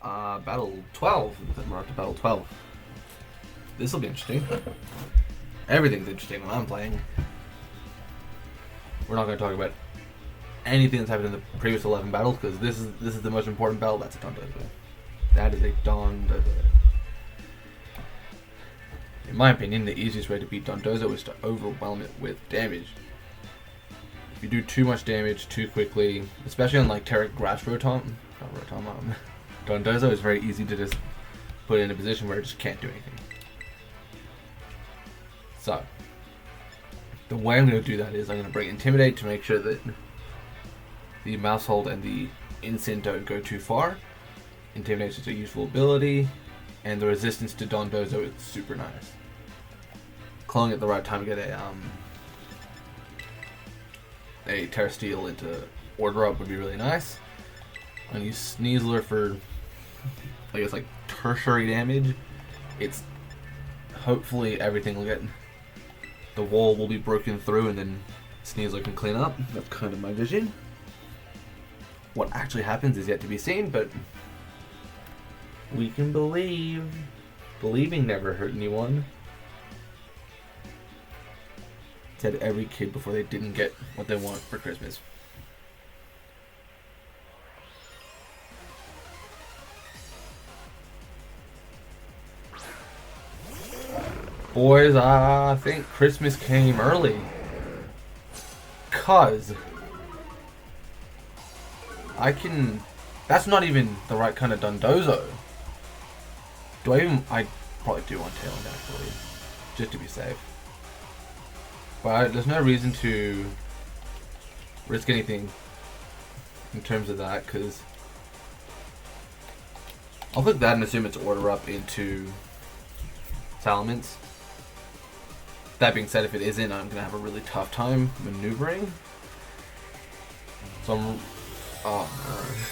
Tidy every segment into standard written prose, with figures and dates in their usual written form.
Battle 12. We're up to Battle 12. This will be interesting. Everything's interesting when I'm playing. We're not going to talk about anything that's happened in the previous 11 battles because this is the most important battle. That's a Dondozo. That is a Dondozo. In my opinion, the easiest way to beat Dondozo is to overwhelm it with damage. If you do too much damage too quickly, especially on like Terra Grass Dondozo is very easy to just put in a position where it just can't do anything. So, the way I'm going to do that is I'm going to bring Intimidate to make sure that the Mouse Hold and the Instant don't go too far. Intimidate is just a useful ability, and the resistance to Dondozo is super nice. Cloning at the right time to get a Terra Steel into Order Up would be really nice. I'm going to use Sneasler for, I guess, like tertiary damage. It's hopefully everything will get, the wall will be broken through and then Sneasler can clean up. That's kind of my vision. What actually happens is yet to be seen, but we can believe. Believing never hurt anyone. Said every kid before they didn't get what they want for Christmas. Boys, I think Christmas came early. 'Cause that's not even the right kind of Dondozo. I probably do want Tailwind actually, just to be safe. But there's no reason to risk anything in terms of that, because I'll click that and assume it's Order Up into Salamence. That being said, if it isn't, I'm going to have a really tough time maneuvering. So I'm... Oh,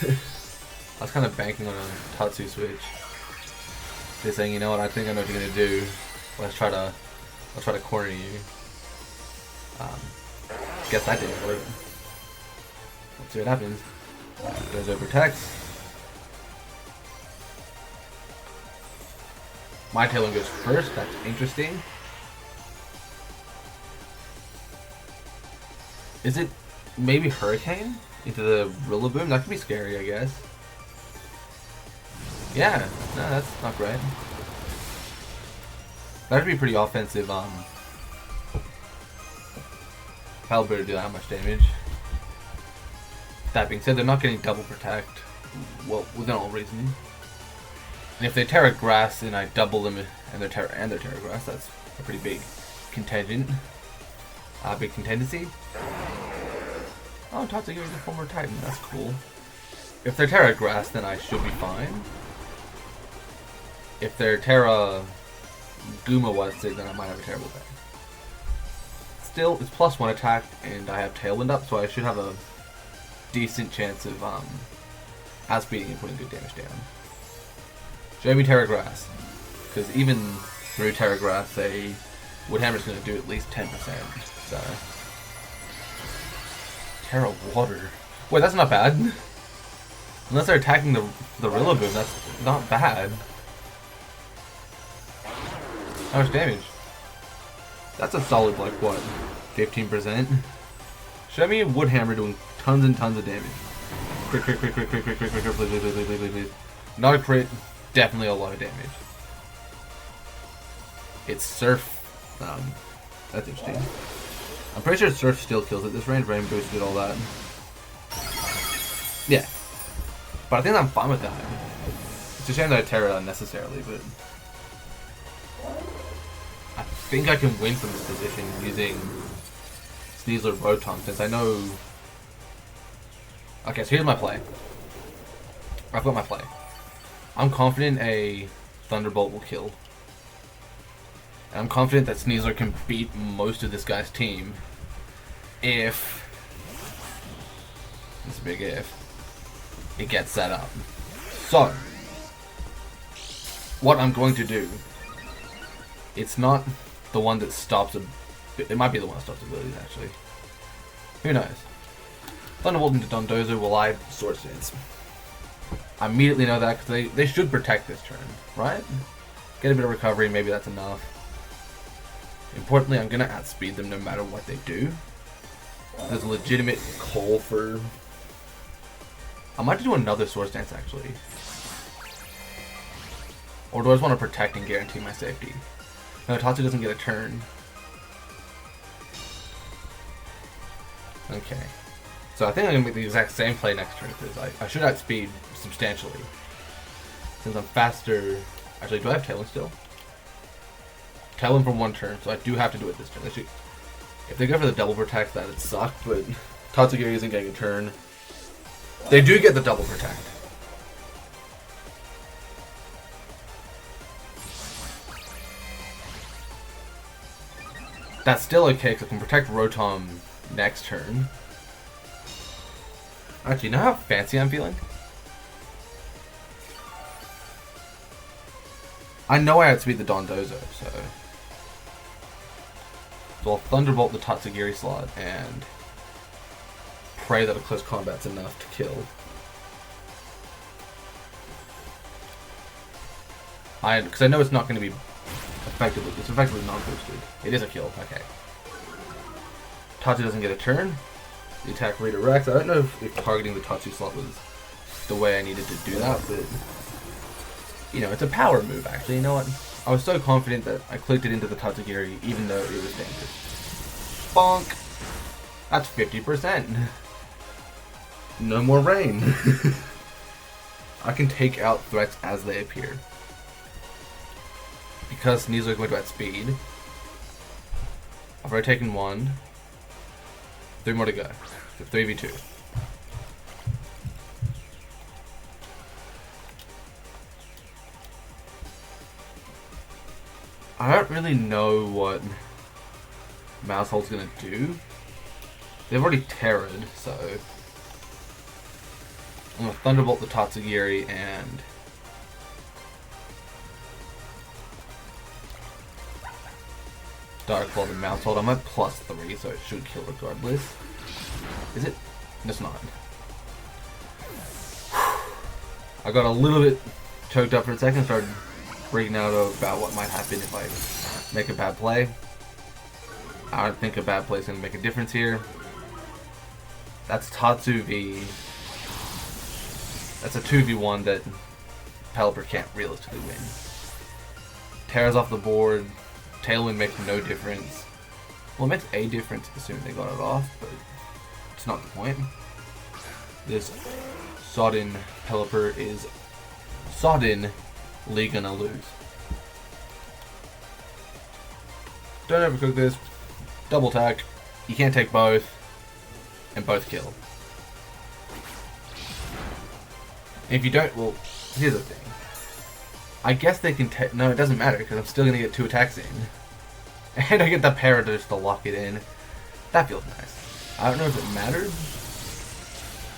no. I was kind of banking on a Tatsu switch. Just saying, you know what, I think I know what you're going to do. Let's try to corner you. Guess that didn't work. Let's see what happens. Goes over protects. My Tailwind goes first, that's interesting. Is it maybe Hurricane into the Rillaboom? That could be scary, I guess. Yeah, no, that's not great. That'd be pretty offensive. Palbur to do that much damage. That being said, they're not getting double protect. Well, within all reason. And if they Terra Grass and I double them and their Terra Grass, that's a pretty big contingent. Big contingency. Oh, Tatsu gives me a former Titan. That's cool. If they're Terra Grass, then I should be fine. If they're Terra Guma Wastig, then I might have a terrible day. Still, it's +1 attack, and I have Tailwind up, so I should have a decent chance of outspeeding and putting good damage down. Show me Terra Grass, because even through Terra Grass, a Wood Hammer's going to do at least 10%. So Terra Water. Wait, that's not bad. Unless they're attacking the Rillaboom, that's not bad. How much damage? That's a solid, like, what? 15%? Show me a Wood Hammer doing tons and tons of damage. Crit, please. Not a crit, definitely a lot of damage. It's Surf. That's interesting. I'm pretty sure Surf still kills at this range. Rain boosted all that. Yeah. But I think I'm fine with that. It's a shame that I Terra unnecessarily, but I think I can win from this position using Sneasler Rotom, since I know... Okay, so here's my play. I've got my play. I'm confident a Thunderbolt will kill. And I'm confident that Sneasler can beat most of this guy's team if... It's a big if. It gets set up. So, what I'm going to do... It's not the one that stops... It might be the one that stops abilities, actually. Who knows? Thunderbolt into Dondozo will I Sword Stance. I immediately know that because they should protect this turn, right? Get a bit of recovery, maybe that's enough. Importantly, I'm going to outspeed them no matter what they do. There's a legitimate call for... I might do another Swords Dance, actually. Or do I just want to protect and guarantee my safety? No, Tatsu doesn't get a turn. Okay. So I think I'm going to make the exact same play next turn, because I should outspeed substantially. Since I'm faster... Actually, do I have Tailwind still? Tailwind for one turn, so I do have to do it this turn. Actually, if they go for the double protect, that'd suck, but Tatsugiri isn't getting a turn. They do get the double protect. That's still okay, because I can protect Rotom next turn. Actually, you know how fancy I'm feeling? I know I outspeed the Dondozo, so I'll Thunderbolt the Tatsugiri slot and pray that a close combat's enough to kill. Because I know it's not going to be effectively non-boosted. It is a kill, okay. Tatsu doesn't get a turn. The attack redirects. I don't know if targeting the Tatsu slot was the way I needed to do that, but you know, it's a power move actually. You know what? I was so confident that I clicked it into the Tatsugiri even though it was dangerous. Bonk! That's 50%. No more rain. I can take out threats as they appear. Because Sneasler is going to outspeed. I've already taken one. 3 more to go. So 3v2. I don't really know what Mousehold's gonna do. They've already terrored, so I'm gonna Thunderbolt the Tatsugiri and Dark Claw the Mousehold. I'm at +3, so it should kill regardless. Is it? It's not. I got a little bit choked up for a second, started freaking out about what might happen if I make a bad play. I don't think a bad play is going to make a difference here. That's Tatsu v... That's a 2v1 that Pelipper can't realistically win. Tears off the board. Tailwind makes no difference. Well, it makes a difference assuming they got it off, but it's not the point. This sodden Pelipper is soddenly gonna lose. Don't overcook this. Double attack. You can't take both. And both kill. If you don't, well, here's the thing. I guess they can take... No, it doesn't matter, because I'm still going to get 2 attacks in. And I get the Parrot just to lock it in. That feels nice. I don't know if it mattered,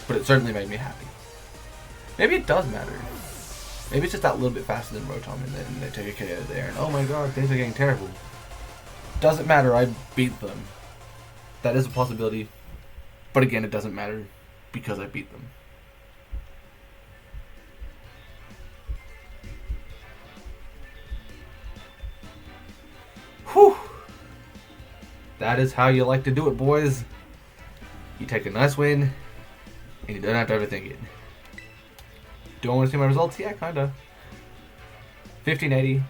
but it certainly made me happy. Maybe it does matter. Maybe it's just that little bit faster than Rotom, and then they take a KO there, and oh my god, things are getting terrible. Doesn't matter, I beat them. That is a possibility. But again, it doesn't matter, because I beat them. Whew! That is how you like to do it, boys. You take a nice win, and you don't have to overthink it. Do I want to see my results? Yeah, kinda. 1580.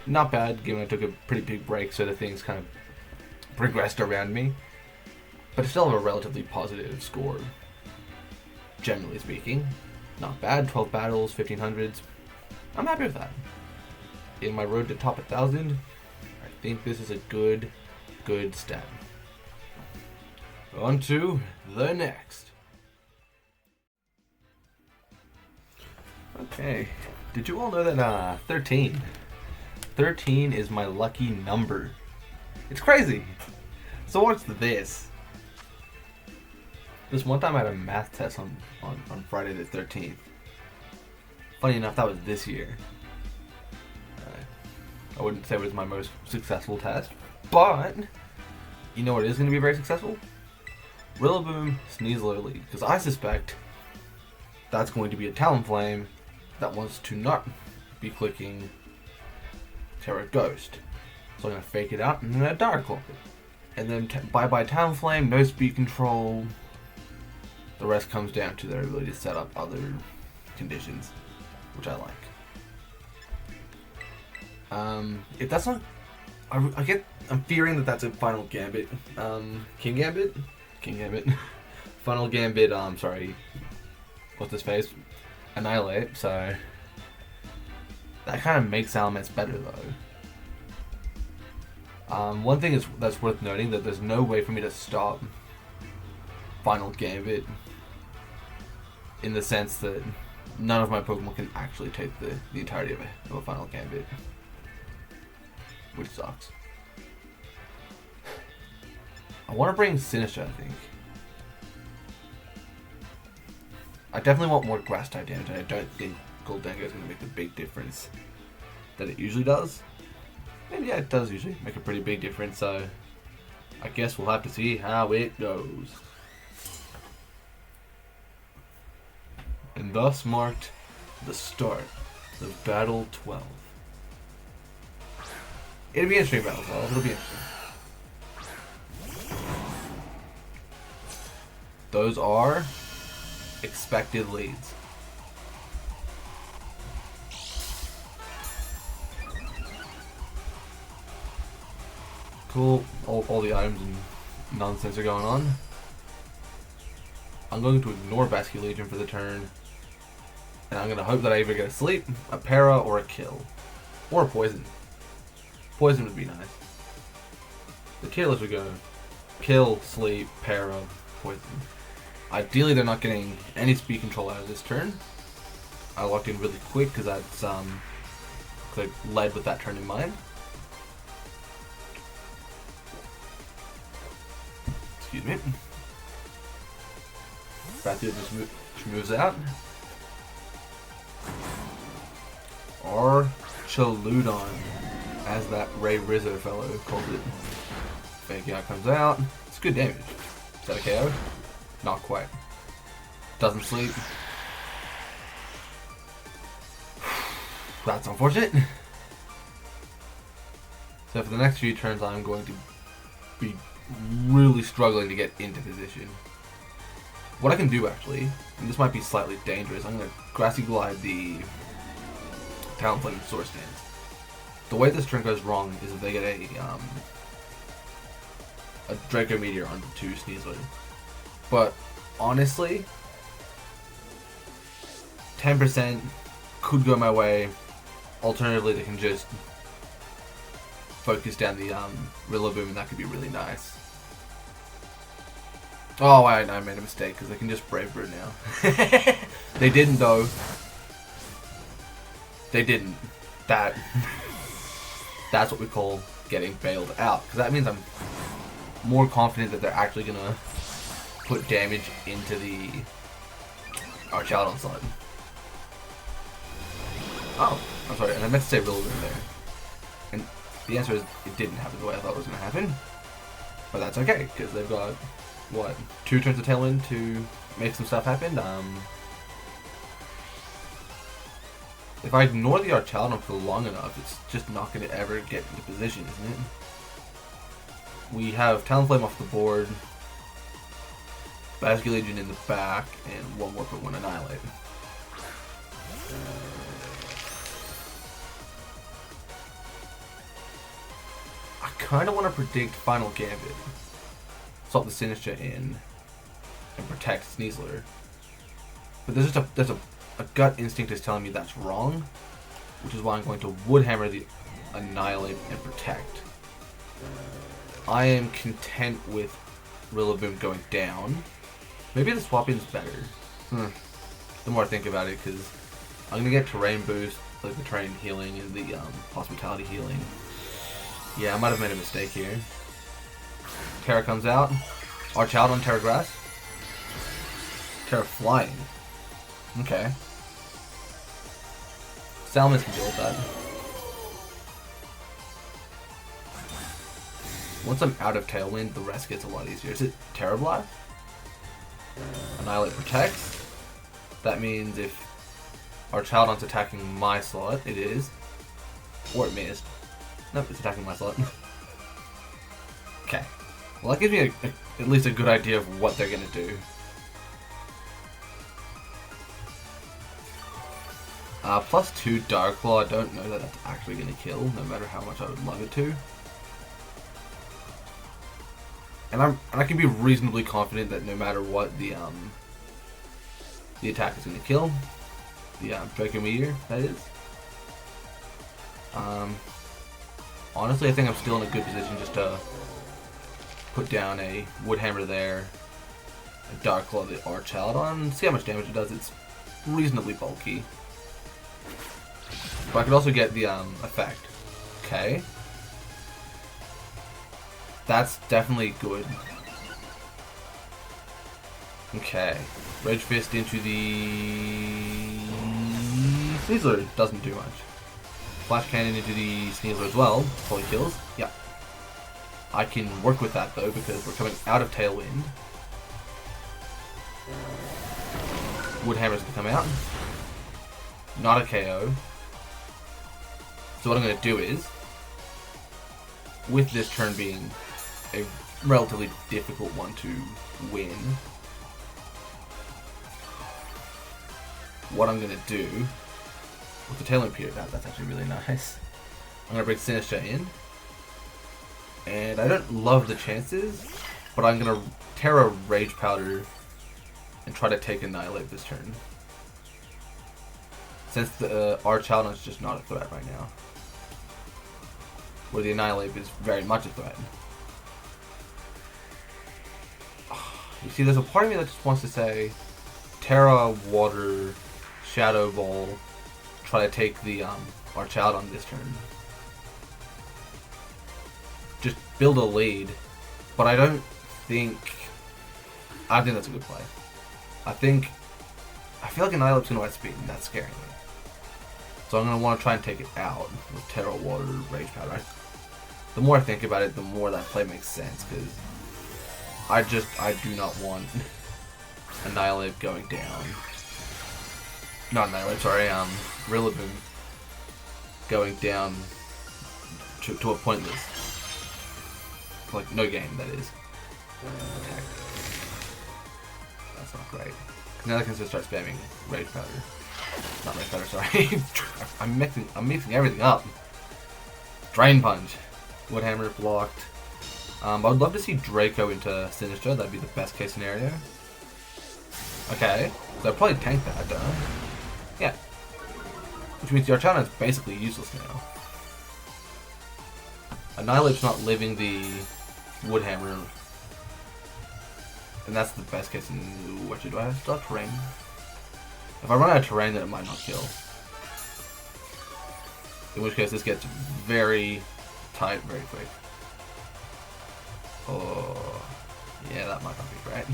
Not bad, given I took a pretty big break, so the things kind of progressed around me. But I still have a relatively positive score, generally speaking. Not bad, 12 battles, 1500s. I'm happy with that. In my road to top 1,000, I think this is a good step. On to the next. Okay, did you all know that 13 is my lucky number? It's crazy. So what's this? This one time I had a math test on Friday the 13th. Funny enough, that was this year. I wouldn't say it was my most successful test, but you know what is going to be very successful? Rillaboom Sneasler League, because I suspect that's going to be a Talonflame that wants to not be clicking Terra Ghost. So I'm going to fake it out and I'm going to Dark Cloak it. And then bye-bye Talonflame, no speed control. The rest comes down to their ability to set up other conditions, which I like. If that's not... I'm fearing that that's a Final Gambit. King Gambit? King Gambit. Final Gambit, sorry. What's his face? Annihilate, so... That kind of makes Salamence better, though. One thing that's worth noting, that there's no way for me to stop Final Gambit, in the sense that none of my Pokemon can actually take the entirety of a Final Gambit. Which sucks. I want to bring Sinister, I think. I definitely want more Grass type damage, and I don't think Goldengo is going to make the big difference that it usually does. And yeah, it does usually make a pretty big difference, so I guess we'll have to see how it goes. And thus marked the start of Battle 12. It'll be interesting, Battle 12. It'll be interesting. Those are expected leads. Cool. All the items and nonsense are going on. I'm going to ignore Basculegion for the turn. And I'm going to hope that I either get a sleep, a para, or a kill. Or a poison. Poison would be nice. The tier list would go kill, sleep, para, poison. Ideally, they're not getting any speed control out of this turn. I locked in really quick because that's I led with that turn in mind. Excuse me. Bathu just moves out. Or Chaludon, as that Ray Rizzo fellow called it. Fake out comes out. It's good damage. Is that a KO? Not quite. Doesn't sleep. That's unfortunate. So for the next few turns, I'm going to be really struggling to get into position. What I can do, actually, and this might be slightly dangerous, I'm going to Grassy Glide the Talonflame Source Stance. The way this turn goes wrong is if they get a Draco Meteor onto Sneasler. But honestly, 10% could go my way. Alternatively, they can just focus down the Rillaboom, and that could be really nice. Oh, I made a mistake because they can just Brave Bird now. They didn't, though. They didn't. That's what we call getting bailed out, because that means I'm more confident that they're actually gonna put damage into the Archaeodon slot. Oh, I'm sorry, and I meant to say Rillaboom there. And the answer is it didn't happen the way I thought it was gonna happen. But that's okay, because they've got, what, 2 turns of Tailwind to make some stuff happen. If I ignore the Archaeodon for long enough, it's just not going to ever get into position, isn't it? We have Talonflame off the board, Basculegion in the back, and one more for one Annihilate. I kind of want to predict Final Gambit. Salt the Sinister in and protect Sneasler. But there's a gut instinct is telling me that's wrong, which is why I'm going to Woodhammer the Annihilate and Protect. I am content with Rillaboom going down. Maybe the swap-in's better. The more I think about it, because I'm going to get Terrain Boost, like the Terrain Healing and the Hospitality Healing. Yeah, I might have made a mistake here. Terra comes out. Archaeodon, Terra Grass. Terra Flying. Okay. Salamence can deal with that. Once I'm out of Tailwind, the rest gets a lot easier. Is it Terra Blast? Annihilate protects. That means if our Chaldon's attacking my slot, it is. Or it missed. Nope, it's attacking my slot. Okay. Well, that gives me at least a good idea of what they're going to do. +2 Dark Claw, I don't know that that's actually going to kill, no matter how much I would love it to. And I can be reasonably confident that no matter what, the attack is going to kill. The Draco Meteor, that is. Honestly, I think I'm still in a good position just to put down a Wood Hammer there, a Dark Claw the Archaludon, see how much damage it does. It's reasonably bulky. But I could also get the effect. Okay. That's definitely good. Okay. Rage Fist into the Sneasler. Doesn't do much. Flash Cannon into the Sneasler as well. Probably kills. Yeah. I can work with that though because we're coming out of Tailwind. Wood Hammer's gonna come out. Not a KO. So what I'm gonna do is, with this turn being a relatively difficult one to win, what I'm gonna do with the Tailwind period, that's actually really nice. I'm gonna bring Sinister in, and I don't love the chances, but I'm gonna Terra Rage Powder and try to take Annihilate this turn. Since the Archaludon is just not a threat right now. Where the Annihilate is very much a threat. You see, there's a part of me that just wants to say Terra, Water, Shadow Ball, try to take the Archaludon this turn. Just build a lead, but I don't think that's a good play. I feel like Annihilate's going to outspeed, and that's scaring me. So I'm going to want to try and take it out with Terra, Water, Rage Powder. The more I think about it, the more that play makes sense, because I do not want Annihilate going down. Not Annihilate, sorry, Rillaboom going down to a pointless. Like, no game, that is. Attack. That's not great. Now they can just start spamming Rage Powder. Not Rage Powder, sorry. I'm mixing everything up. Drain Punch. Wood Hammer blocked. I would love to see Draco into Sinister. That'd be the best case scenario. Okay. So I'd probably tank that, don't I? Yeah. Which means the Archaludon is basically useless now. Annihilate's not living the Wood Hammer. And that's the best case in what do I have? Still have terrain. If I run out of terrain, then it might not kill. In which case, this gets very tight very quick. Oh, yeah, that might not be great.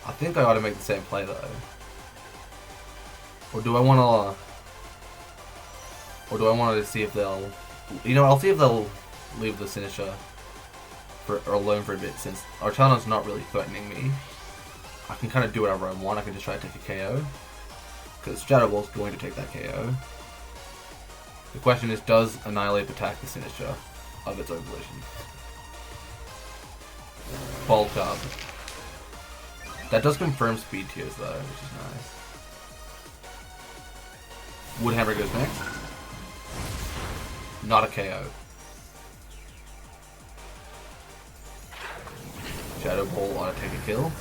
I think I ought to make the same play though. Or do I want to see if they'll, I'll see if they'll leave the Sinister alone for a bit, since Archaludon's not really threatening me. I can kind of do whatever I want. I can just try to take a KO. Because Shadow Ball's going to take that KO. The question is, does Annihilate attack the Sinister of its own volition? Bulk up. That does confirm speed tiers though, which is nice. Wood Hammer goes next. Not a KO. Shadow Ball ought to take a kill.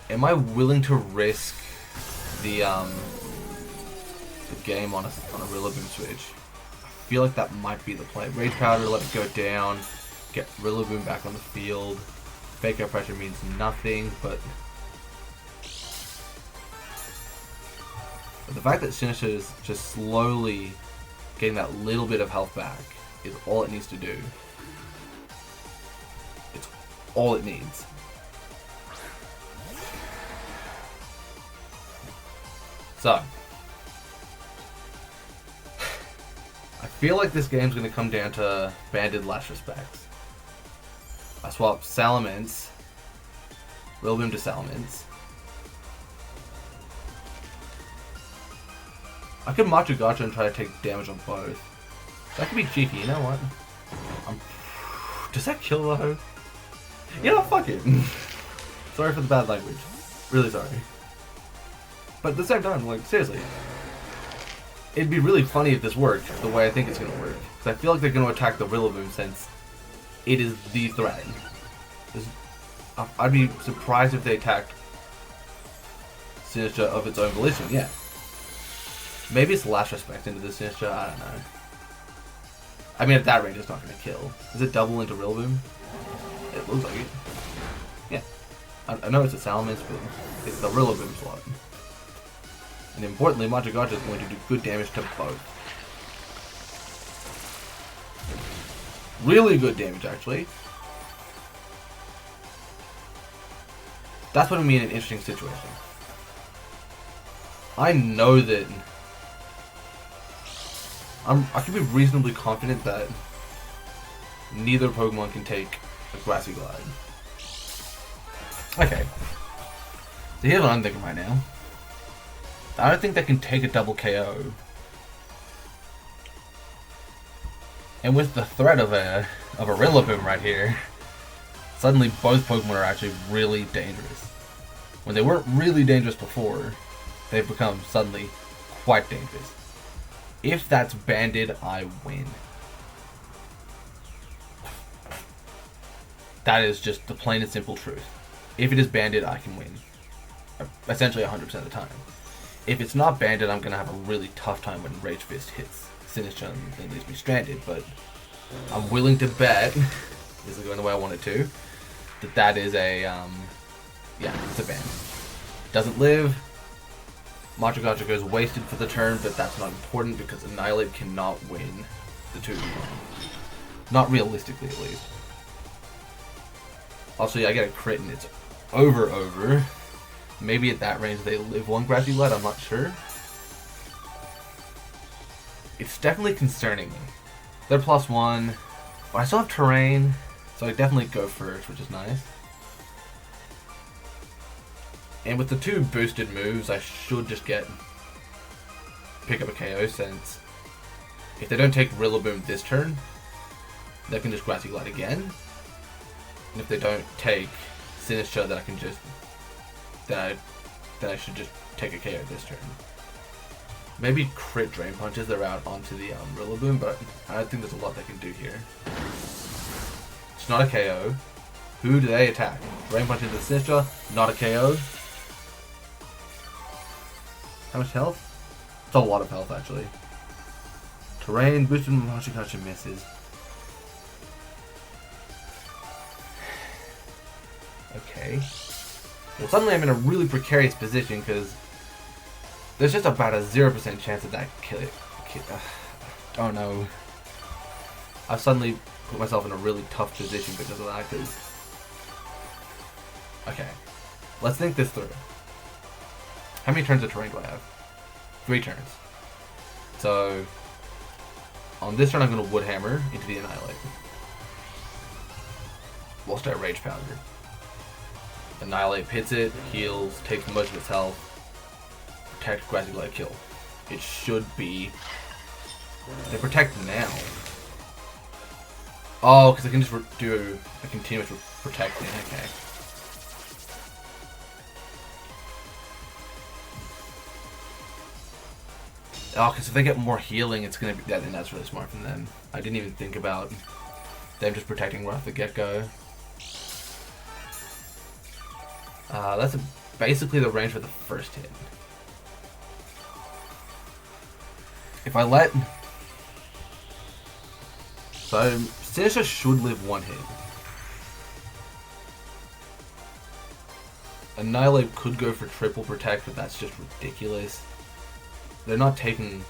Am I willing to risk the game on a Rillaboom switch? I feel like that might be the play. Rage Powder, let it go down, get Rillaboom back on the field. Fake out pressure means nothing, but the fact that Sinister is just slowly getting that little bit of health back is all it needs to do. It's all it needs. So, I feel like this game's going to come down to banded Last Respects. I swap Salamence Rillaboom to Salamence. I could Machugacha and try to take damage on both. That could be cheeky, you know what? Does that kill though? You know, fuck it. Sorry for the bad language. Really sorry. But at the same time, like, seriously. It'd be really funny if this worked the way I think it's gonna work. Because I feel like they're gonna attack the Rillaboom since it is the threat. I'd be surprised if they attacked Sinistcha of its own volition, yeah. Maybe it's Last Respect into the Sinistcha, I don't know. I mean, at that range, it's not going to kill. Is it double into Rillaboom? It looks like it. Yeah. I know it's a Salamence, but it's the Rillaboom slot. And importantly, Machugacha is going to do good damage to both. Really good damage, actually. That's what I mean in an interesting situation. I know that I can be reasonably confident that neither Pokemon can take a Grassy Glide. Okay. So here's what I'm thinking right now. I don't think they can take a double KO. And with the threat of a Rillaboom right here, suddenly both Pokemon are actually really dangerous. When they weren't really dangerous before, they've become suddenly quite dangerous. If that's banded, I win. That is just the plain and simple truth. If it is banded, I can win. Essentially 100% of the time. If it's not banded, I'm going to have a really tough time when Rage Fist hits Sinistcha and leaves me stranded, but I'm willing to bet, this is going the way I want it to, that is a, yeah, it's a ban. Doesn't live. Machugacha goes wasted for the turn, but that's not important because Annihilate cannot win the 2v1. Not realistically, at least. Also, yeah, I get a crit and it's over. Maybe at that range they live one Grassy Glide, I'm not sure. It's definitely concerning me. They're +1, but I still have terrain, so I definitely go first, which is nice. And with the 2 boosted moves, I should just pick up a KO, since if they don't take Rillaboom this turn, they can just Grassy Glide again. And if they don't take Sinistcha, then I can just then I should just take a KO this turn. Maybe crit Drain Punches their out onto the Rillaboom, but I don't think there's a lot they can do here. It's not a KO. Who do they attack? Drain Punch into Sinistcha, not a KO. How much health? It's a lot of health, actually. Terrain, boosted Machugacha misses. Okay. Well, suddenly I'm in a really precarious position because there's just about a 0% chance of that kill it. Oh no. I've suddenly put myself in a really tough position because of that. Okay. Let's think this through. How many turns of terrain do I have? 3 turns. So, on this turn I'm going to Wood Hammer into the Annihilate. Whilst I Rage Powder. Annihilate hits it, heals, takes most of its health. Protect, Grassy Glide, kill. It should be... They protect now. Oh, because I can just do a continuous protecting. Okay. Oh, because if they get more healing, it's going to be that, and that's really smart from them. I didn't even think about them just protecting right off the get-go. That's basically the range for the first hit. If I let... So, Sinistcha should live 1 hit. Annihilate could go for triple protect, but that's just ridiculous. They're not taking...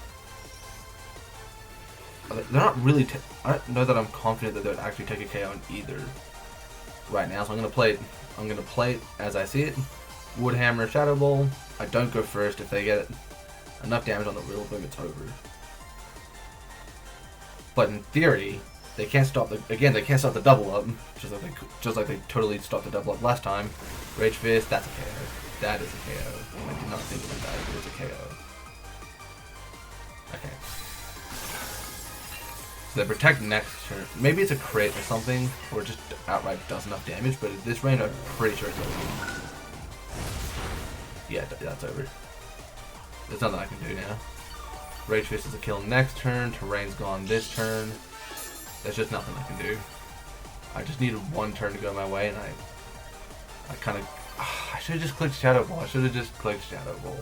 They're not really... I don't know that I'm confident that they'd actually take a KO on either right now, so I'm going to play it. I'm going to play it as I see it. Wood Hammer, Shadow Ball. I don't go first. If they get enough damage on the Rillaboom, it's over. But in theory, They can't stop the they can't stop the double up, just like they totally stopped the double up last time. Rage Fist, that's a KO. That is a KO. I did not think about that. It is a KO. Okay. So they protect next turn. Maybe it's a crit or something, or just outright does enough damage. But at this range, I'm pretty sure it's over. Yeah, that's over. There's nothing I can do now. Rage Fist is a kill next turn. Terrain's gone this turn. There's just nothing I can do. I just needed one turn to go my way, and I kind of... I should have just clicked Shadow Ball. I should have just clicked Shadow Ball.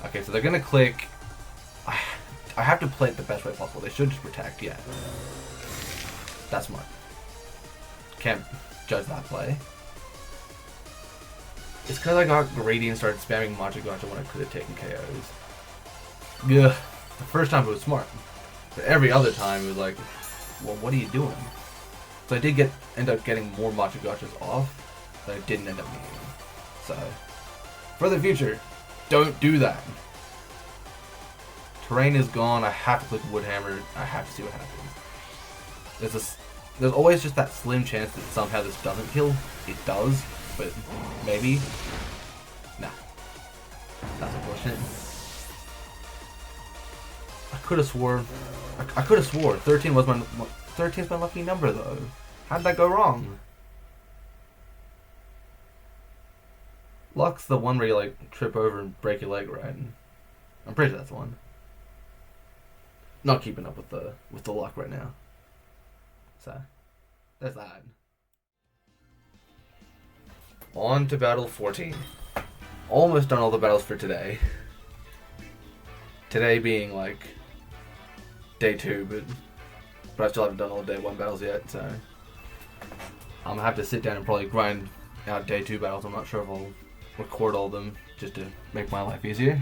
Okay, so they're going to click... I have to play it the best way possible. They should just protect, yeah. That's smart. Can't judge that play. It's because I got greedy and started spamming Machigacha when I could have taken KOs. Yeah, the first time it was smart. But every other time it was like, well, what are you doing? So I did end up getting more Machigachas off that I didn't end up needing. So, for the future, don't do that. Terrain is gone. I have to click Woodhammer. I have to see what happens. There's always just that slim chance that somehow this doesn't kill. It does, but maybe. Nah. That's unfortunate. I could have swore 13 was my 13's my lucky number though. How did that go wrong? Luck's the one where you like trip over and break your leg, right? I'm pretty sure that's the one. Not keeping up with the luck right now. So there's that. On to battle 14. Almost done all the battles for today. Today being like day 2, but I still haven't done all the day 1 battles yet, so I'm gonna have to sit down and probably grind out day 2 battles. I'm not sure if I'll record all of them just to make my life easier,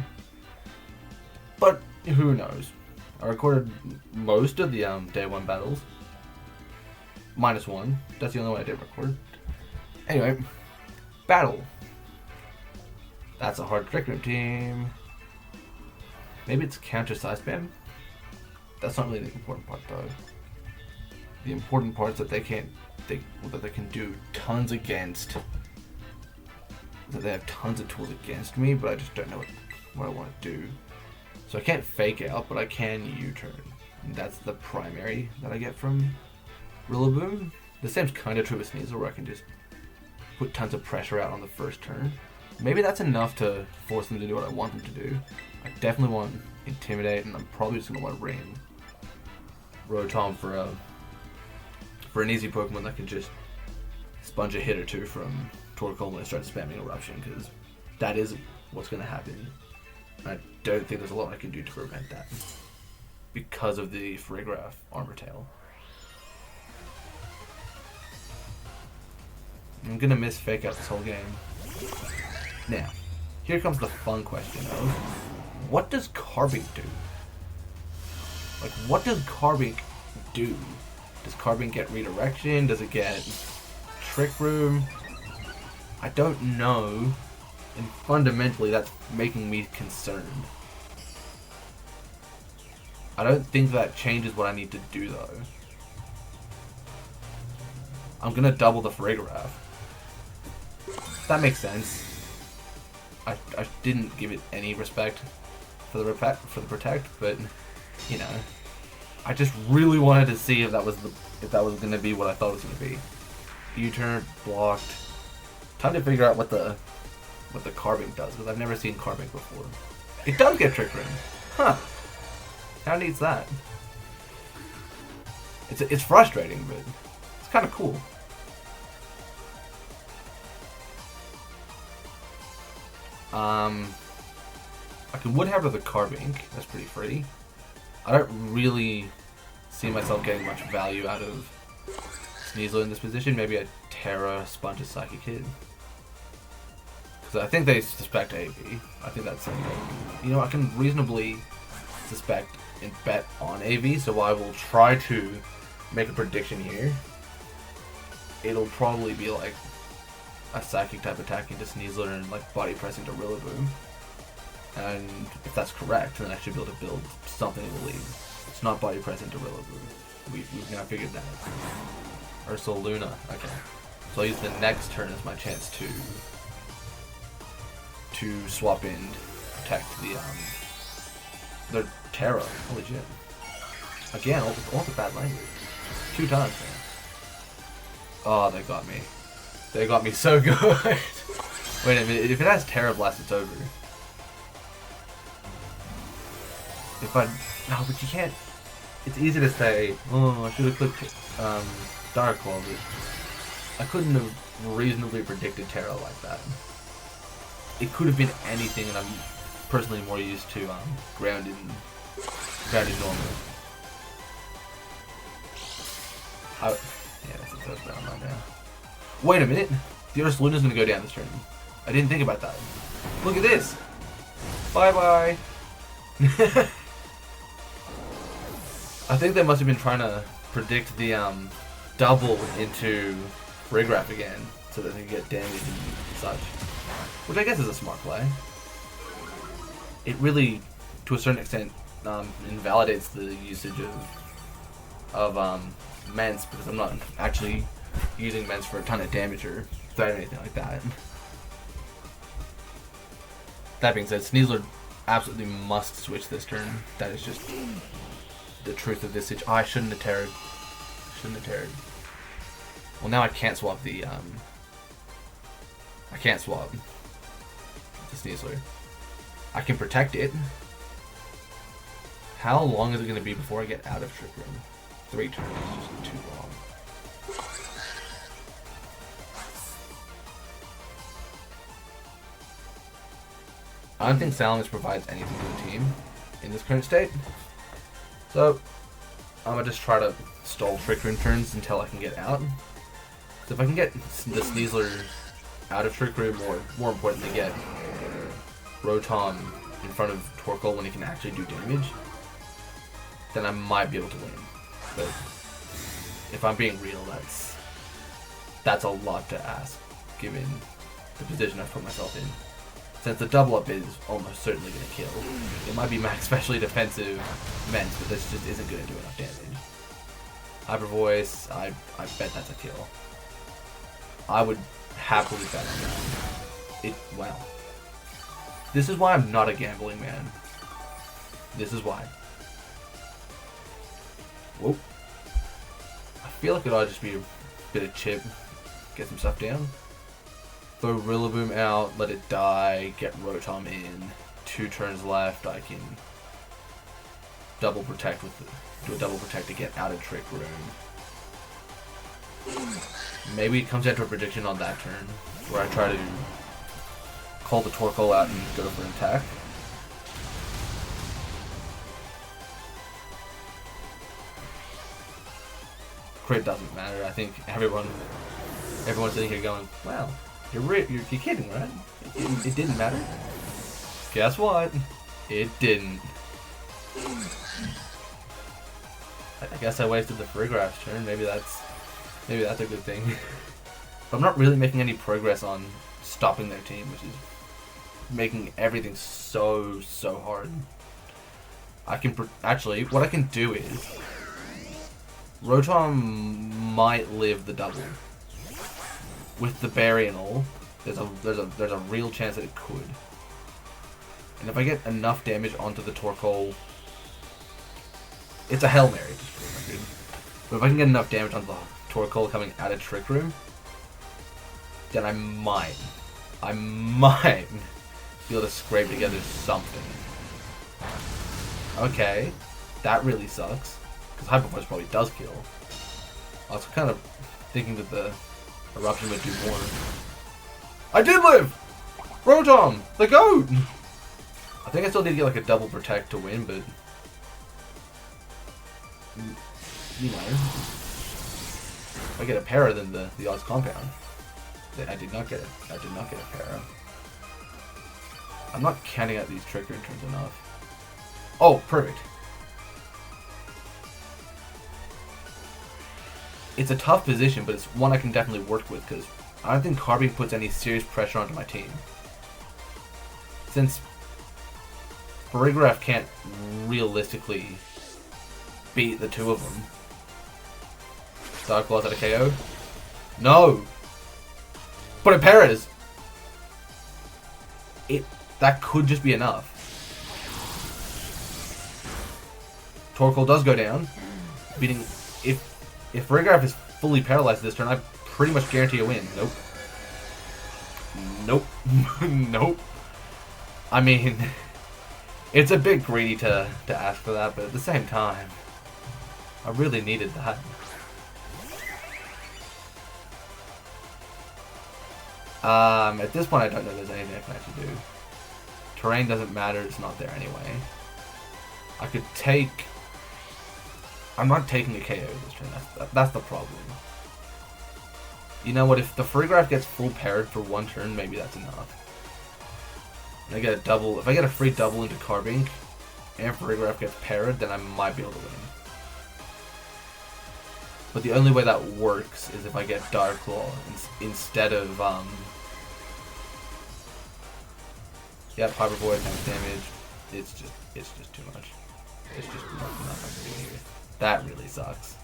but who knows. I recorded most of the day 1 battles, minus 1. That's the only one I did record. Anyway, battle. That's a hard Trick Room team. Maybe it's counter side spam. That's not really the important part though. The important part is that they can do tons against. That they have tons of tools against me, but I just don't know what I want to do. So I can't fake out, but I can U-turn. And that's the primary that I get from Rillaboom. The same's kind of true with Sneasel, where I can just put tons of pressure out on the first turn. Maybe that's enough to force them to do what I want them to do. I definitely want Intimidate, and I'm probably just going to want Ring Rotom for an easy Pokemon that can just sponge a hit or two from Torkoal when I start spamming Eruption, because that is what's going to happen. I don't think there's a lot I can do to prevent that because of the Farigiraf Armor Tail. I'm going to miss Fake Out this whole game. Now, here comes the fun question of, what does Carbink do? Like, what does Carbink do? Does Carbink get Redirection? Does it get Trick Room? I don't know, and fundamentally that's making me concerned. I don't think that changes what I need to do though. I'm gonna double the Farigiraf. That makes sense. I didn't give it any respect for the protect, but you know, I just really wanted to see if that was gonna be what I thought it was gonna be. U-turn, blocked. Time to figure out what the Carbink does, because I've never seen Carbink before. It does get Trick Room. Huh. How neat's that? It's frustrating, but it's kind of cool. I can Woodhammer the Carbink. That's pretty free. I don't really see myself getting much value out of Sneasel in this position. Maybe a Terra Sponge a Psychic Hit. Because I think they suspect AV. I think that's something. You know, I can reasonably suspect and bet on AV, so I will try to make a prediction here. It'll probably be like a Psychic type attacking to Sneasel and like body pressing to Rillaboom. And if that's correct, then I should be able to build something in the league. It's not body pressing to Rillaboom. We've now figured that. Ursula Luna. Okay. So I'll use the next turn as my chance to swap in, protect the Terra. Holy shit. Again, all the bad language. 2 times, man. Oh, they got me. They got me so good. Wait a minute, if it has Terra Blast, it's over. No, but you can't. It's easy to say, oh, I should have clicked Dark Claw, but I couldn't have reasonably predicted Terra like that. It could have been anything, and I'm personally more used to grounded normal. Yeah, that's a first round right now. Wait a minute! The Ursula Luna's gonna go down this turn. I didn't think about that. Look at this! Bye-bye! I think they must have been trying to predict the double into Rigraph again, so that they can get damage and such. Which I guess is a smart play. It really, to a certain extent, invalidates the usage of Mence, because I'm not actually using Mence for a ton of damage or anything like that. That being said, Sneasler absolutely must switch this turn. That is just the truth of this situation. Oh, I shouldn't have terrored. Well, now I can't swap the I can't swap the Sneasler. I can protect it. How long is it going to be before I get out of Trick Room? 3 turns is just too long. I don't think Salamence provides anything to the team in this current state. So, I'm going to just try to stall Trick Room turns until I can get out. Because if I can get the Sneasler out of Trick Room, or more importantly get Rotom in front of Torkoal when he can actually do damage, then I might be able to win. But if I'm being real, that's a lot to ask, given the position I've put myself in. Since the double up is almost certainly going to kill. It might be max specially defensive Mence, but this just isn't going to do enough damage. Hyper Voice, I bet that's a kill. I would happily bet on that. Wow. This is why I'm not a gambling man. This is why. Whoop. I feel like it ought to just be a bit of chip. Get some stuff down. Throw Rillaboom out, let it die, get Rotom in. 2 turns left, I can double protect do a double protect to get out of Trick Room. Maybe it comes down to a prediction on that turn, where I try to call the Torkoal out and go for an attack. Crit doesn't matter. I think everyone's sitting here going, wow, you're kidding, right? It didn't matter. Guess what? It didn't. I guess I wasted the Rigraph's turn. Maybe that's a good thing. But I'm not really making any progress on stopping their team, which is making everything so hard. I can actually, what I can do is Rotom might live the double with the berry and all. There's a real chance that it could. And if I get enough damage onto the Torkoal, it's a Hail Mary, just for the record. But if I can get enough damage onto the Torkoal coming out of Trick Room, then I might be able to scrape together something. Okay, that really sucks, because Hyper Voice probably does kill. I was kind of thinking that the Eruption would do more. I did live! Rotom! The GOAT! I think I still need to get like a double protect to win, but you know, if I get a para, then the odds compound. I did not get a para. I'm not counting out these Trick Room turns enough. Oh, perfect. It's a tough position, but it's one I can definitely work with, because I don't think Carbine puts any serious pressure onto my team. Since Rigraph can't realistically beat the 2 of them, Dark Claws at a KO. No! But it parries! That could just be enough. Torkoal does go down. Beating... If Rigorath is fully paralyzed this turn, I pretty much guarantee a win. Nope. Nope. Nope. I mean... It's a bit greedy to ask for that, but at the same time... I really needed that. At this point I don't know there's anything I can actually do. Terrain doesn't matter, it's not there anyway. I could take... I'm not taking a KO this turn, that's the problem. You know what, if the Freegraph gets full parried for one turn, maybe that's enough. And I get a double, if I get a free double into Carbink, and Freegraph gets parried, then I might be able to win. But the only way that works is if I get Dark Claw instead of, yeah, Hyper Void, max damage. It's just too much. It's just nothing I can do here. That really sucks.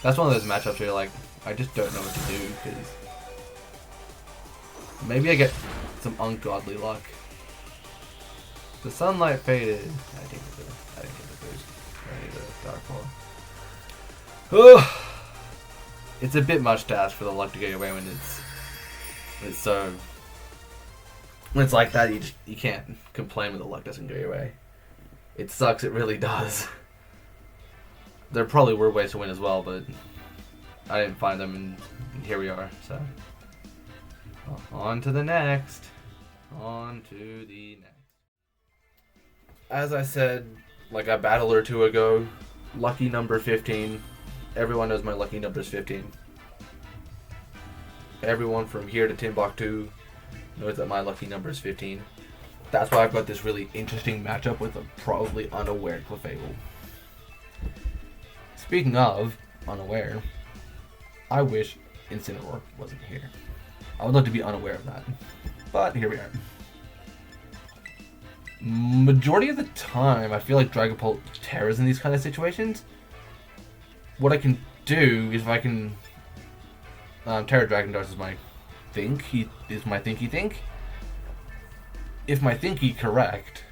That's one of those matchups where you're like, I just don't know what to do, because maybe I get some ungodly luck. The sunlight faded. I didn't get the boost. I need a Dark Claw. It's a bit much to ask for the luck to get away when it's so... When it's like that, you can't complain when the luck doesn't go your way. It sucks, it really does. There probably were ways to win as well, but I didn't find them, and here we are, so. Well, on to the next. On to the next. As I said, like a battle or two ago, lucky number 15. Everyone knows my lucky number is 15. Everyone from here to Timbuktu knows that my lucky number is 15. That's why I've got this really interesting matchup with a probably unaware Clefable. Speaking of unaware, I wish Incineroar wasn't here. I would love to be unaware of that, but here we are. Majority of the time, I feel like Dragapult tears in these kind of situations. What I can do is if I can Terra Dragon Darts is my thinky think. If my thinky correct,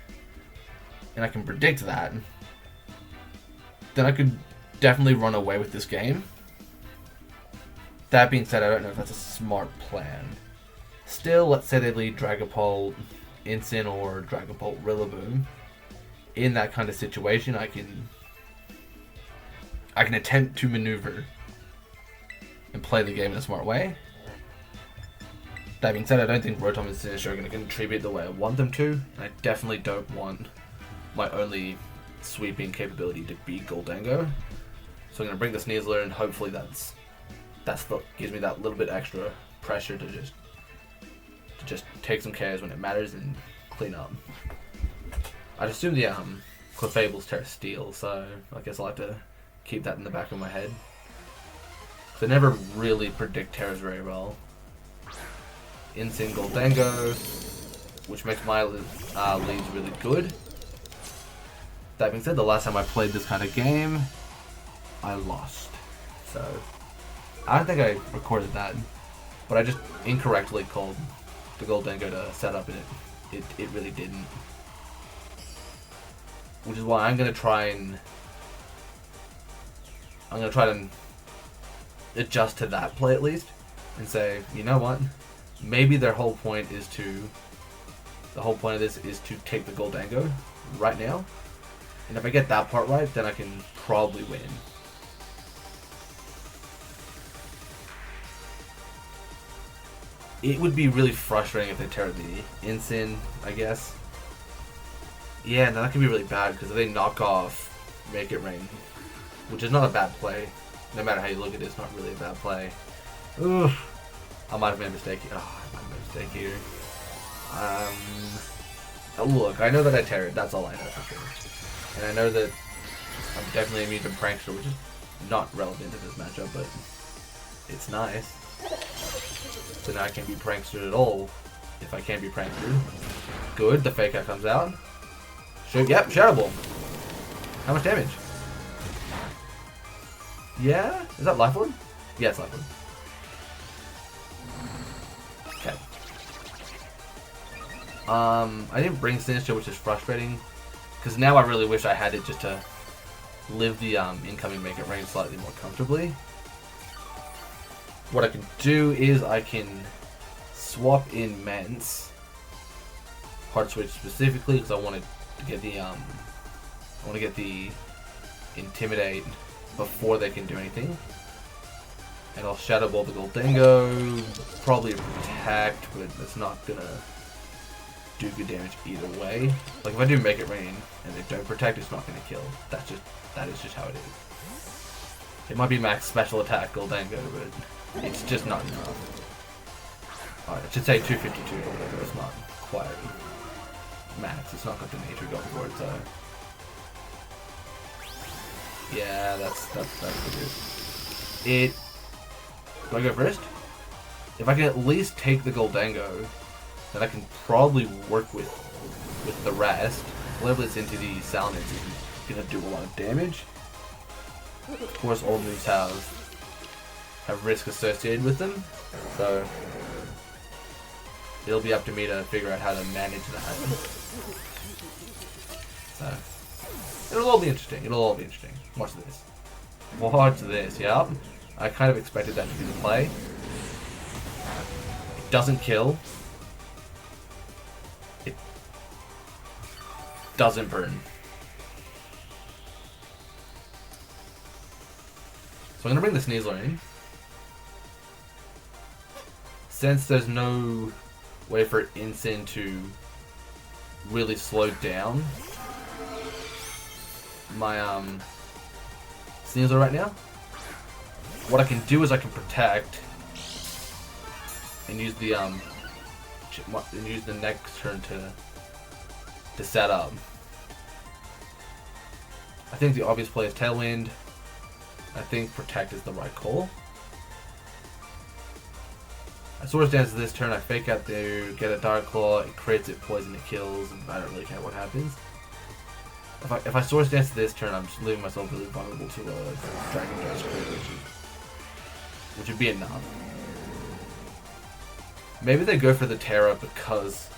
and I can predict that, then I could definitely run away with this game. That being said, I don't know if that's a smart plan. Still, let's say they lead Dragapult, Incin, or Dragapult Rillaboom. In that kind of situation, I can attempt to maneuver and play the game in a smart way. That being said, I don't think Rotom and Sinistcha are going to contribute the way I want them to. I definitely don't want my only sweeping capability to be Goldango. So I'm going to bring the Sneasler, and hopefully that's what gives me that little bit extra pressure to just take some KOs when it matters and clean up. I'd assume the Clefable's Terra Steel, so I guess I'll have to keep that in the back of my head. So I never really predict Terras very well. Incin Goldango, which makes my leads really good. That being said, the last time I played this kind of game, I lost. So, I don't think I recorded that, but I just incorrectly called the Goldango to set up, and it really didn't. Which is why I'm gonna try to adjust to that play at least, and say, you know what? Maybe the whole point of this is to take the Goldango right now. And if I get that part right, then I can probably win. It would be really frustrating if they tear the Incin, I guess. Yeah, no, that could be really bad, because if they knock off Make It Rain, which is not a bad play. No matter how you look at it, it's not really a bad play. Oof. I might have made a mistake here. Oh, I might have made a mistake here. Look, I know that I tear it. That's all I know for sure. And I know that I'm definitely immune to Prankster, which is not relevant to this matchup, but it's nice. So now I can't be Prankster at all. If I can't be Prankster. Good, the Fake Out comes out. Yep, Shadow Ball. How much damage? Yeah? Is that Life Orb? Yeah, it's Life Orb. Okay. I didn't bring Sinister, which is frustrating. Because now I really wish I had it just to live the incoming Make It Rain slightly more comfortably. What I can do is I can swap in Mance. Hard Switch specifically because I want to get the Intimidate before they can do anything. And I'll Shadow Ball the Goldango, probably Protect, but it's not gonna do good damage either way. Like if I do Make It Rain and they don't Protect, it's not gonna kill. That is just how it is. It might be max special attack Goldango, but it's just not enough. Alright, I should say 252 Goldango, it's not quite max, it's not got the nature going for it, so yeah, that's good. It. Do I go first? If I can at least take the Goldango, then I can probably work with the rest. Level this into the Salamence is gonna do a lot of damage. Of course, all moves have risk associated with them, so it'll be up to me to figure out how to manage that. So it'll all be interesting. Watch this. Watch this. Yep. I kind of expected that to be the play. It doesn't kill. It doesn't burn. So I'm gonna bring the Sneasler in. Since there's no way for Incin to really slow down my Sneasler right now, what I can do is I can Protect and use the next turn to set up. I think the obvious play is Tailwind. I think Protect is the right call. I Swords Dance this turn, I Fake Out there, get a Dark Claw, it crits, it poison, it kills, and I don't really care what happens. If I Swords Dance this turn, I'm just leaving myself really vulnerable to a Dragon Dance crit, which would be enough. Maybe they go for the Terra because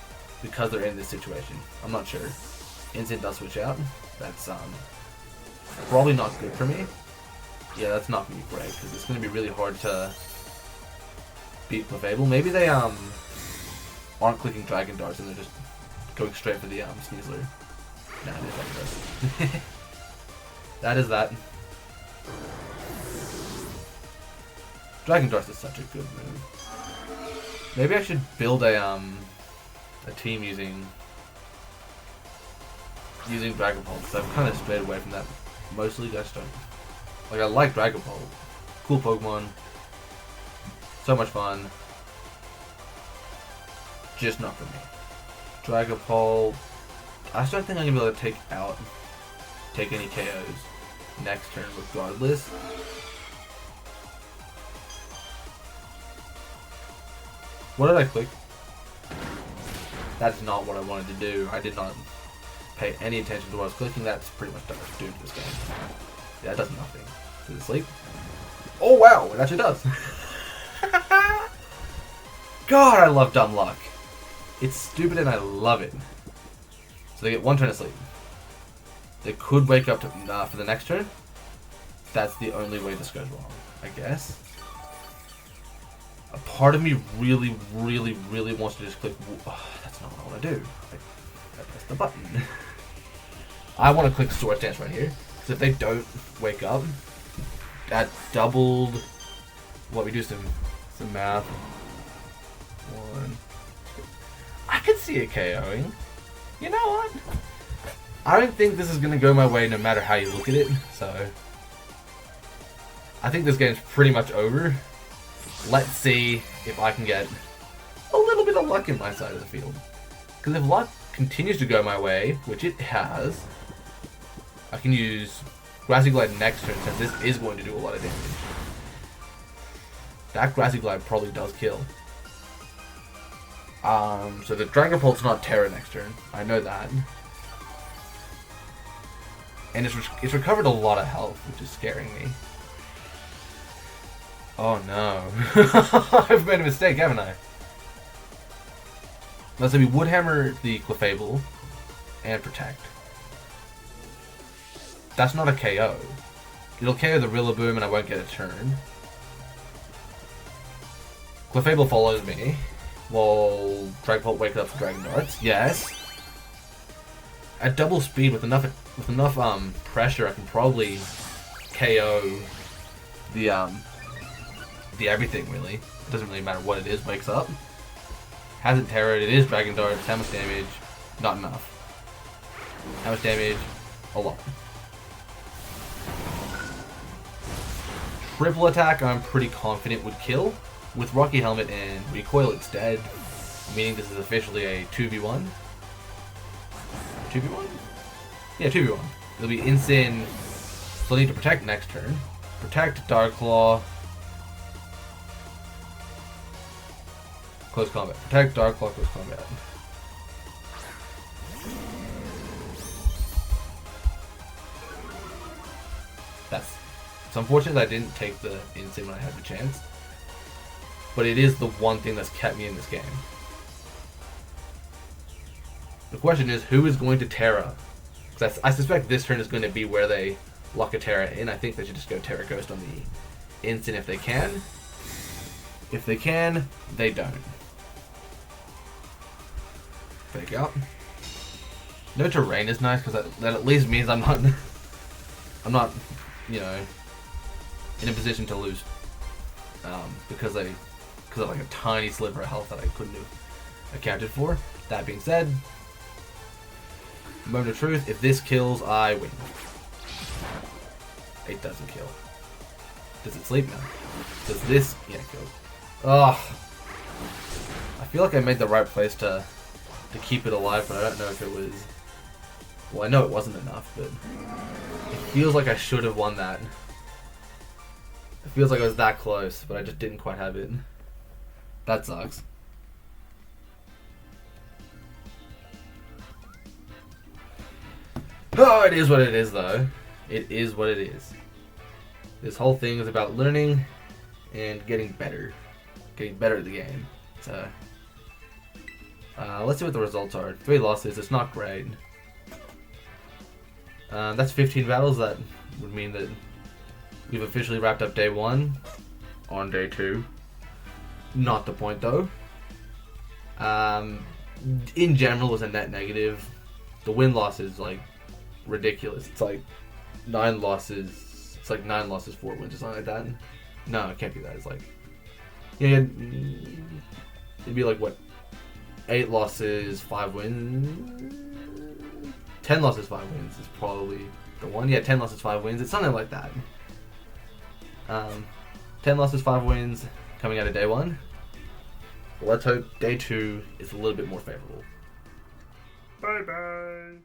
they're in this situation. I'm not sure. Incin does switch out. That's probably not good for me. Yeah, that's not gonna be great because it's gonna be really hard to beat Clefable. Maybe they aren't clicking Dragon Darts and they're just going straight for the Sneasler. Nah, it is like this. That is that. Dragon Darts is such a good move. Maybe I should build a team using Dragon Ball because I've kind of strayed away from that. Mostly, I just don't. Like, I like Dragon Ball. Cool Pokemon. So much fun. Just not for me. Dragon Ball. I just don't think I'm going to be able to take any KOs next turn regardless. What did I click? That's not what I wanted to do. I did not pay any attention to what I was clicking. That's pretty much doomed this game. Yeah, it does nothing. Does it sleep? Oh wow, it actually does. God, I love dumb luck. It's stupid and I love it. So they get one turn of sleep. They could wake up for the next turn. That's the only way this goes wrong, I guess. A part of me really, really, really wants to just click. Oh, that's not what I want to do. I press the button. I want to click Swords Dance right here. Because if they don't wake up, that doubled. What, we do some math. 1, 2. I could see it KOing. You know what? I don't think this is going to go my way no matter how you look at it. So, I think this game's pretty much over. Let's see if I can get a little bit of luck in my side of the field. Because if luck continues to go my way, which it has, I can use Grassy Glide next turn since this is going to do a lot of damage. That Grassy Glide probably does kill. So the Dragon Pulse not Terra next turn. I know that. And it's recovered a lot of health, which is scaring me. Oh no. I've made a mistake, haven't I? Let's say we Woodhammer the Clefable and Protect. That's not a KO. It'll KO the Rillaboom and I won't get a turn. Clefable follows me while Dragapult wakes up for Dragon Darts. Yes. At double speed with enough pressure, I can probably KO the everything really. It doesn't really matter what it is. Wakes up. Hasn't terrored. It is Dragon Darts. How much damage? Not enough. How much damage? A lot. Triple attack, I'm pretty confident would kill. With Rocky Helmet and Recoil, it's dead. Meaning this is officially a 2v1. 2v1? Yeah, 2v1. It'll be instant. So I need to protect next turn. Protect, Dark Claw. Close combat. Protect, Dark Claw, close combat. It's unfortunate that I didn't take the instant when I had the chance. But it is the one thing that's kept me in this game. The question is, who is going to Terra? Because I suspect this turn is going to be where they lock a Terra in. I think they should just go Terra Ghost on the instant if they can. If they can, they don't. Fake out. No terrain is nice because that at least means I'm not, you know, in a position to lose because of like a tiny sliver of health that I couldn't have accounted for. That being said, moment of truth, if this kills, I win. It doesn't kill. Does it sleep now? Does this? Yeah, it kills. Ugh. I feel like I made the right place to keep it alive, but I don't know if it was... Well, I know it wasn't enough, but it feels like I should have won that. It feels like I was that close, but I just didn't quite have it. That sucks. Oh, it is what it is, though. It is what it is. This whole thing is about learning and getting better. Getting better at the game. So, let's see what the results are. 3 losses, it's not great. That's 15 battles. That would mean that we've officially wrapped up day 1 on day 2. Not the point, though. In general, it was a net negative. The win-loss is, like, ridiculous. It's like 9 losses. It's like 9 losses, 4 wins, or something like that. No, it can't be that. It's like... Yeah, it'd be like, what? 8 losses, 5 wins? 10 losses, 5 wins is probably the one. Yeah, 10 losses, 5 wins. It's something like that. 10 losses, 5 wins coming out of day 1. Let's hope day 2 is a little bit more favorable. Bye bye.